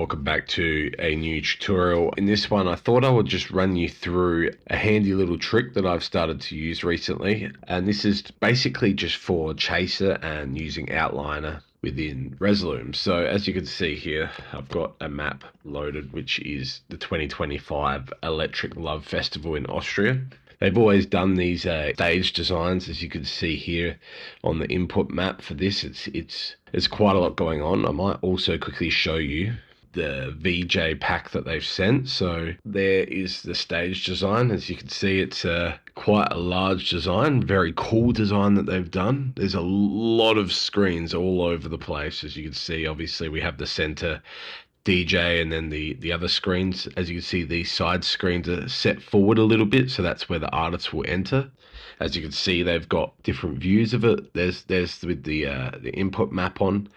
welcome back to a new tutorial. In this one, I thought I would just run you through a handy little trick that I've started to use recently, and this is basically just for chaser and using outliner within Resolume. So as you can see here, I've got a map loaded, which is the 2025 Electric Love Festival in Austria. They've always done these stage designs, as you can see here on the input map for this. It's quite a lot going on. I might also quickly show you the VJ pack that they've sent. So there is the stage design. As you can see, it's quite a large design, very cool design that they've done. There's a lot of screens all over the place. As you can see, obviously we have the center DJ and then the other screens. As you can see, these side screens are set forward a little bit, so that's where the artists will enter. As you can see, they've got different views of it. There's with the input map on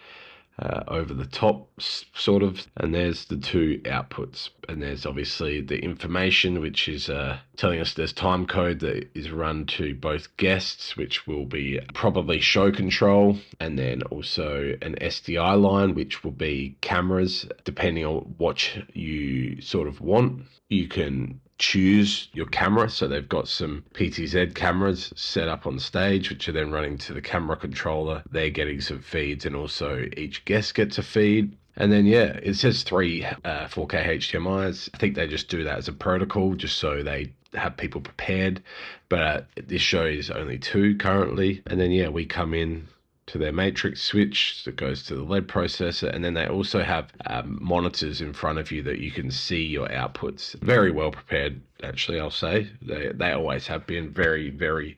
over the top, sort of, and there's the two outputs, and there's obviously the information, which is telling us there's time code that is run to both guests, which will be probably show control, and then also an SDI line, which will be cameras, depending on what you sort of want. You can choose your camera, so they've got some PTZ cameras set up on stage, which are then running to the camera controller. They're getting some feeds, and also each guest gets a feed. And then yeah, it says 3 4K HDMIs. I think they just do that as a protocol, just so they have people prepared, but this shows only 2 currently. And then yeah, we come in to their matrix switch that goes to the LED processor, and then they also have monitors in front of you that you can see your outputs. Very well prepared, actually, I'll say. They always have been. Very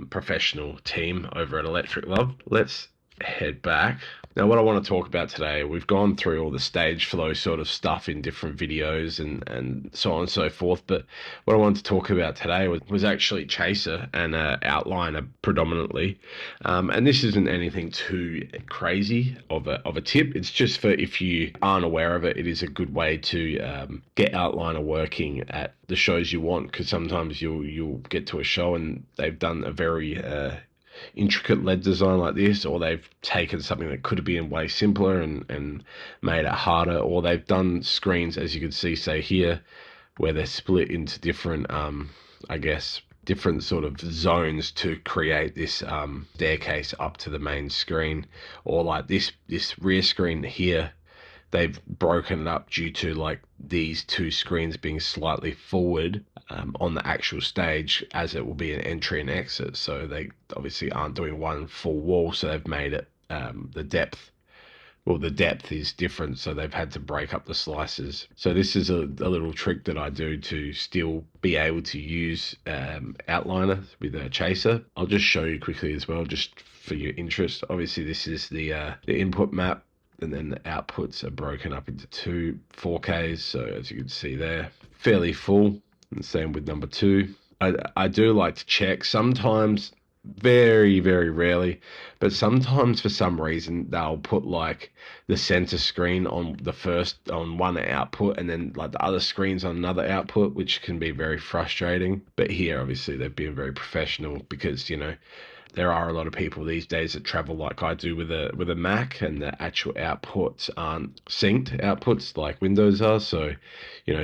professional team over at Electric Love. Let's head back. Now, what I want to talk about today, we've gone through all the stage flow sort of stuff in different videos and so on and so forth, but what I wanted to talk about today was actually chaser and outliner predominantly. And this isn't anything too crazy of a tip. It's just for, if you aren't aware of it, it is a good way to get outliner working at the shows you want, because sometimes you'll get to a show and they've done a very intricate LED design like this, or they've taken something that could have been way simpler and made it harder, or they've done screens, as you can see, say here, where they're split into different I guess different sort of zones to create this staircase up to the main screen. Or like this rear screen here, they've broken it up due to like these 2 screens being slightly forward on the actual stage, as it will be an entry and exit. So they obviously aren't doing one full wall, so they've made it the depth is different, so they've had to break up the slices. So this is a little trick that I do to still be able to use outliner with a chaser. I'll just show you quickly as well, just for your interest. Obviously this is the input map, and then the outputs are broken up into 2 4Ks. So as you can see there, fairly full, and same with number 2. I do like to check sometimes, very rarely, but sometimes for some reason they'll put like the center screen on one output, and then like the other screens on another output, which can be very frustrating. But here obviously they've been very professional, because there are a lot of people these days that travel like I do with a Mac, and the actual outputs aren't synced outputs like Windows are. So,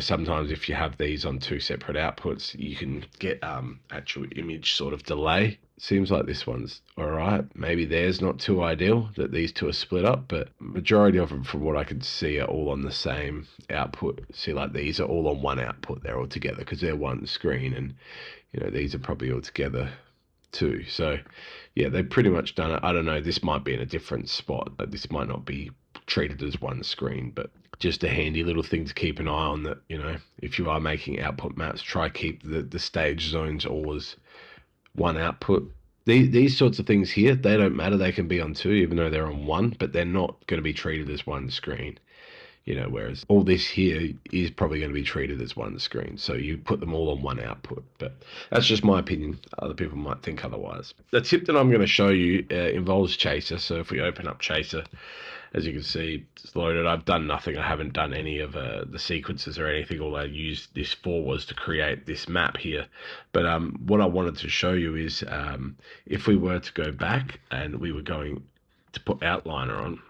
sometimes if you have these on 2 separate outputs, you can get actual image sort of delay. Seems like this one's all right. Maybe theirs not too ideal, that these 2 are split up, but majority of them, from what I can see, are all on the same output. See, like these are all on one output. They're all together because they're one screen, and these are probably all together too. So yeah, they've pretty much done it. I don't know, this might be in a different spot. This might not be treated as one screen, but just a handy little thing to keep an eye on, that if you are making output maps, try keep the stage zones always one output. These sorts of things here, they don't matter. They can be on 2 even though they're on 1, but they're not going to be treated as one screen. Whereas all this here is probably going to be treated as one screen. So you put them all on one output. But that's just my opinion. Other people might think otherwise. The tip that I'm going to show you involves chaser. So if we open up chaser, as you can see, it's loaded. I've done nothing. I haven't done any of the sequences or anything. All I used this for was to create this map here. But what I wanted to show you is if we were to go back and we were going to put outliner on,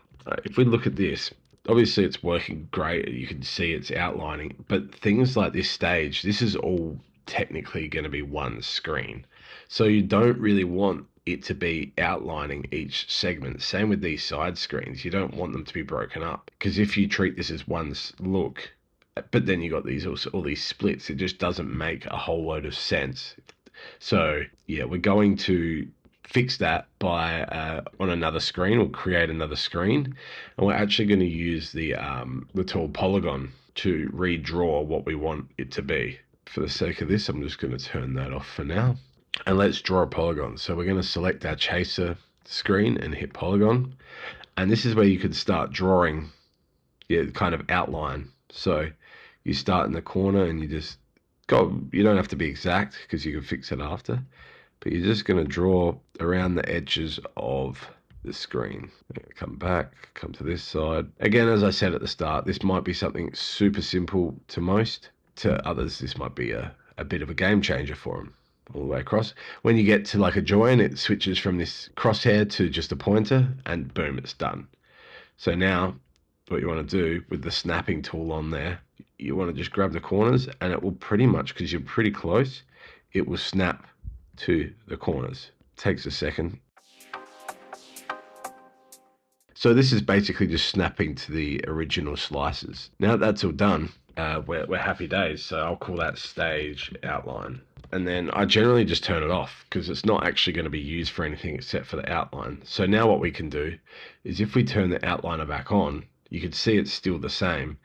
if we look at this, obviously it's working great. You can see it's outlining, but things like this stage, this is all technically going to be one screen. So you don't really want it to be outlining each segment. Same with these side screens. You don't want them to be broken up, because if you treat this as one look, but then you got these all these splits, it just doesn't make a whole load of sense. So yeah, we're going to fix that by on another screen, or create another screen, and we're actually going to use the tool Polygon to redraw what we want it to be. For the sake of this, I'm just going to turn that off for now, and let's draw a polygon. So we're going to select our chaser screen and hit polygon, and this is where you could start drawing, yeah, kind of outline. So you start in the corner and you just go, you don't have to be exact because you can fix it after, but you're just going to draw around the edges of the screen. Come back, come to this side. Again, as I said at the start, this might be something super simple to most. To others, this might be a bit of a game changer for them. All the way across. When you get to like a join, it switches from this crosshair to just a pointer, and boom, it's done. So now what you want to do with the snapping tool on there, you want to just grab the corners, and it will pretty much, because you're pretty close, it will snap to the corners. Takes a second. So this is basically just snapping to the original slices. Now that that's all done, we're happy days. So I'll call that stage outline. And then I generally just turn it off because it's not actually going to be used for anything except for the outline. So now what we can do is, if we turn the outliner back on, you can see it's still the same.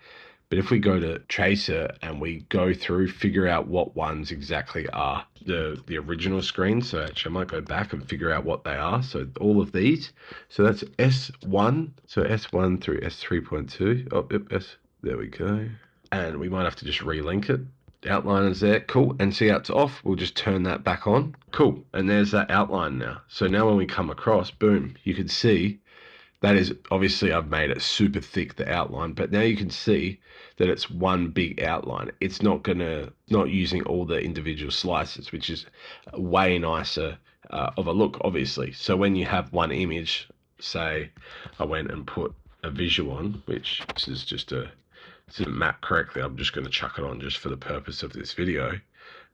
But if we go to Chaser and we go through, figure out what ones exactly are the original screen. So actually I might go back and figure out what they are. So all of these. So that's S1. So S1 through S3.2. Oh, yep, there we go. And we might have to just relink it. The outline is there. Cool. And see how it's off. We'll just turn that back on. Cool. And there's that outline now. So now when we come across, boom, you can see that is, obviously I've made it super thick, the outline, but now you can see that it's one big outline. It's not using all the individual slices, which is way nicer of a look, obviously. So when you have one image, say I went and put a visual on, which this is just this isn't mapped correctly. I'm just going to chuck it on just for the purpose of this video.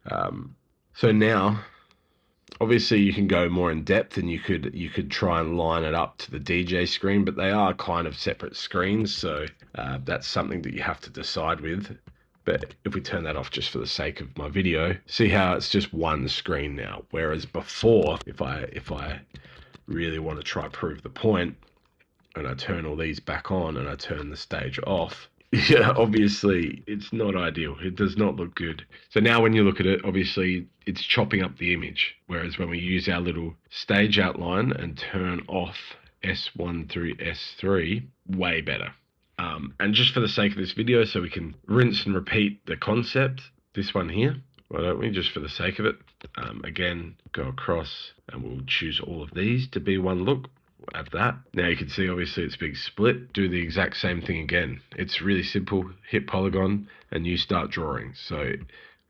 So now, obviously you can go more in depth, and you could try and line it up to the DJ screen, but they are kind of separate screens, so that's something that you have to decide with. But if we turn that off just for the sake of my video, see how it's just one screen now, whereas before, if I really want to try prove the point, and I turn all these back on and I turn the stage off, yeah, obviously it's not ideal. It does not look good. So now when you look at it, obviously it's chopping up the image. Whereas when we use our little stage outline and turn off S1 through S3, way better. And just for the sake of this video, so we can rinse and repeat the concept, this one here, why don't we, just for the sake of it, again, go across and we'll choose all of these to be one look. Add that. Now you can see obviously it's big split. Do the exact same thing again. It's really simple. Hit polygon and you start drawing. So if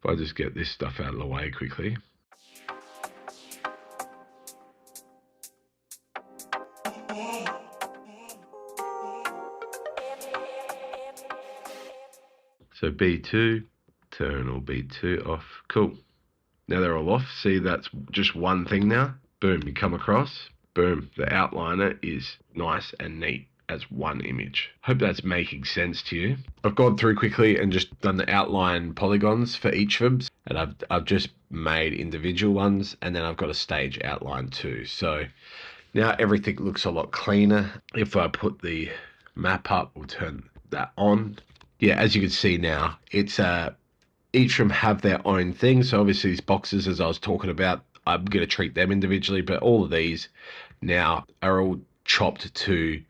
I just get this stuff out of the way quickly. So B2, turn all B2 off. Cool. Now they're all off. See, that's just one thing now. Boom, you come across. Boom, the outliner is nice and neat as one image. Hope that's making sense to you. I've gone through quickly and just done the outline polygons for each of them, and I've just made individual ones, and then I've got a stage outline too. So now everything looks a lot cleaner. If I put the map up, we'll turn that on. Yeah, as you can see now, it's each of them have their own thing. So obviously these boxes, as I was talking about, I'm going to treat them individually, but all of these now are all chopped to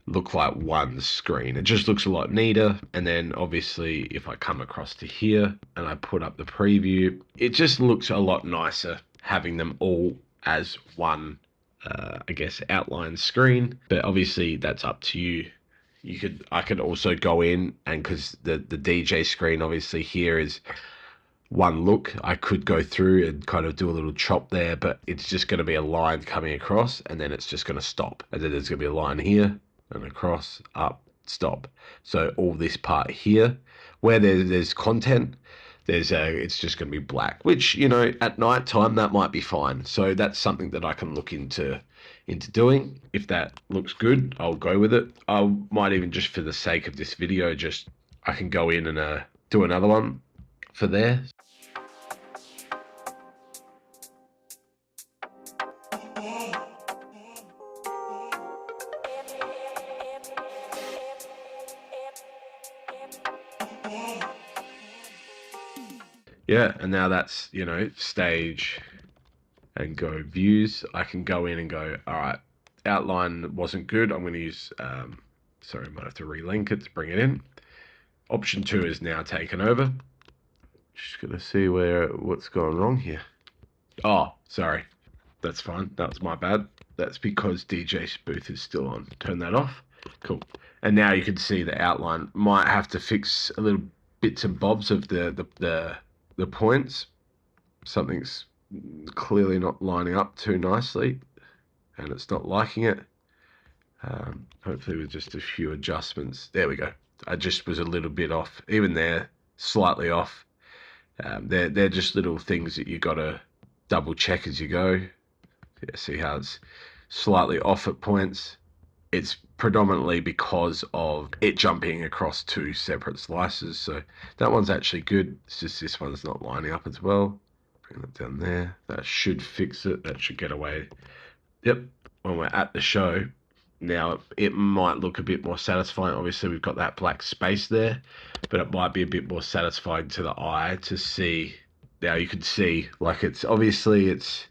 look like one screen. It just looks a lot neater. And then obviously if I come across to here and I put up the preview, it just looks a lot nicer having them all as one, I guess, outline screen. But obviously that's up to you. I could also go in, and because the DJ screen obviously here is one look, I could go through and kind of do a little chop there, but it's just going to be a line coming across, and then it's just going to stop, and then there's going to be a line here and across, up, stop. So all this part here, where there's content, it's just going to be black, which, you know, at night time that might be fine. So that's something that I can look into doing. If that looks good, I'll go with it. I might even, just for the sake of this video, just I can go in and do another one for there. Yeah, and now that's, you know, stage and go views. I can go in and go, all right, outline wasn't good. I'm going to use, sorry, I might have to relink it to bring it in. Option 2 is now taken over. Just going to see what's going wrong here. Oh, sorry. That's fine. That was my bad. That's because DJ Booth is still on. Turn that off. Cool. And now you can see the outline. Might have to fix a little bits and bobs of the points. Something's clearly not lining up too nicely, and it's not liking it. Hopefully with just a few adjustments. There we go. I just was a little bit off. Even there, slightly off. They're just little things that you got to double check as you go. Yeah, see how it's slightly off at points. It's predominantly because of it jumping across 2 separate slices. So that one's actually good. It's just this one's not lining up as well. Bring that down there. That should fix it. That should get away. Yep. When we're at the show, now it might look a bit more satisfying. Obviously, we've got that black space there, but it might be a bit more satisfying to the eye to see. Now you can see, like, it's obviously it's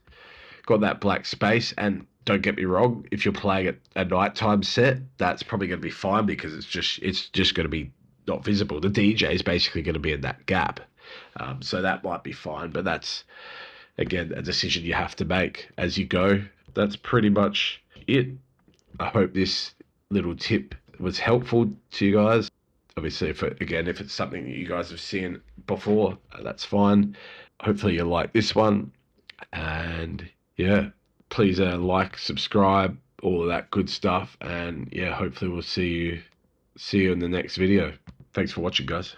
got that black space, and don't get me wrong, if you're playing at a nighttime set, that's probably going to be fine because it's just going to be not visible. The DJ is basically going to be in that gap, so that might be fine. But that's, again, a decision you have to make as you go. That's pretty much it. I hope this little tip was helpful to you guys. Obviously, if it's something that you guys have seen before, that's fine. Hopefully you like this one, and yeah, please like, subscribe, all of that good stuff, and yeah, hopefully we'll see you in the next video. Thanks for watching, guys.